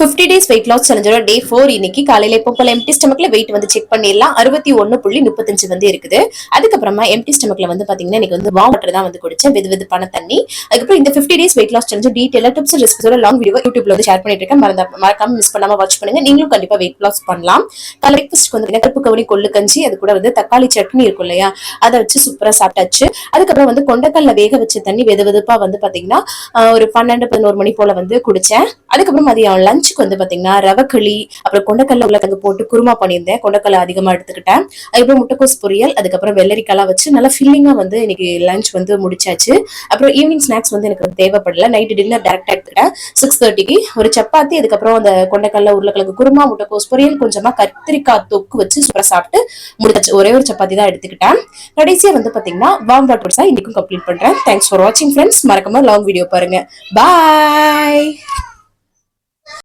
50 days weight loss challenge டே 4 இன்னைக்கு காலையில எப்போ போல எம்டி ஸ்டமக்ல வெயிட் வந்து செக் பண்ணிடலாம். 61.35 வந்து இருக்குது. அதுக்கப்புறமா எம்டி ஸ்டமக்ல வந்து பாத்தீங்கன்னா எனக்கு வந்து வார்ம் வாட்டர் தான் வந்து குடிச்சேன், வெதுவெதுப்பான தண்ணி. அதுக்கப்புறம் இந்த 50 days weight loss challenge டீடைலா டிப்ஸ் அண்ட் ரெசிபிஸோட லாங் வீடியோ யூடியூப்ல வந்து ஷேர் பண்ணிட்டு இருக்கேன். மறக்காம மிஸ் பண்ணாம வாட்ச் பண்ணுங்க. நீங்களும் கண்டிப்பா வெயிட் லாஸ் பண்ணலாம். காலை பிரேக்ஃபாஸ்ட்க்கு வந்து கருப்பு கவுனி கொள்ளு கஞ்சி, அது கூட வந்து தக்காளி சட்னி இருக்கும் இல்லையா, அதை வச்சு சூப்பரா சாப்பிட்டாச்சு. அதுக்கப்புறம் வந்து கொண்டைக்கல்ல வேக வச்ச தண்ணி வெதுவெதுப்பா வந்து பாத்தீங்கன்னா ஒரு 12-11 மணி போல வந்து குடிச்சேன். அதுக்கப்புறம் மதியம் லஞ்சுக்கு வந்து பாத்தீங்கன்னா ரவக்களி, அப்புறம் கொண்டைக்கல்ல உருளைக்கிழங்கு போட்டு குருமா பண்ணியிருந்தேன். கொண்டைக்கல்ல அதிகமா எடுத்துக்கிட்டேன். அதுக்கப்புறம் முட்டைக்கோஸ் பொரியல், அதுக்கப்புறம் வெள்ளரிக்காய் வச்சு நல்லா ஃபில்லிங்கா வந்து இன்னைக்கு லஞ்ச் வந்து முடிச்சாச்சு. அப்புறம் ஈவினிங் ஸ்நாக்ஸ் வந்து எனக்கு தேவைப்படல. நைட்டு டின்னர் டேரக்டா எடுத்துக்கிட்டேன் 6:30க்கு. ஒரு சப்பாத்தி, அதுக்கப்புறம் அந்த கொண்டைக்கல்ல உருளைக்கிழங்கு குருமா, முட்டைக்கோஸ் பொரியல், கொஞ்சமா கத்திரிக்காய் தொக்கு வச்சு சூப்பரா சாப்பிட்டு முடிச்சாச்சு. ஒரே ஒரு சப்பாத்தி தான் எடுத்துக்கிட்டேன். கடைசியா வந்து பாத்தீங்கன்னா வார்ம் வாட்டர் தான் இன்னைக்கும் கம்ப்ளீட் பண்றேன். தேங்க்ஸ் ஃபார் வாட்சிங் ஃப்ரெண்ட்ஸ். மறக்காம லாங் வீடியோ பாருங்க. பாய்.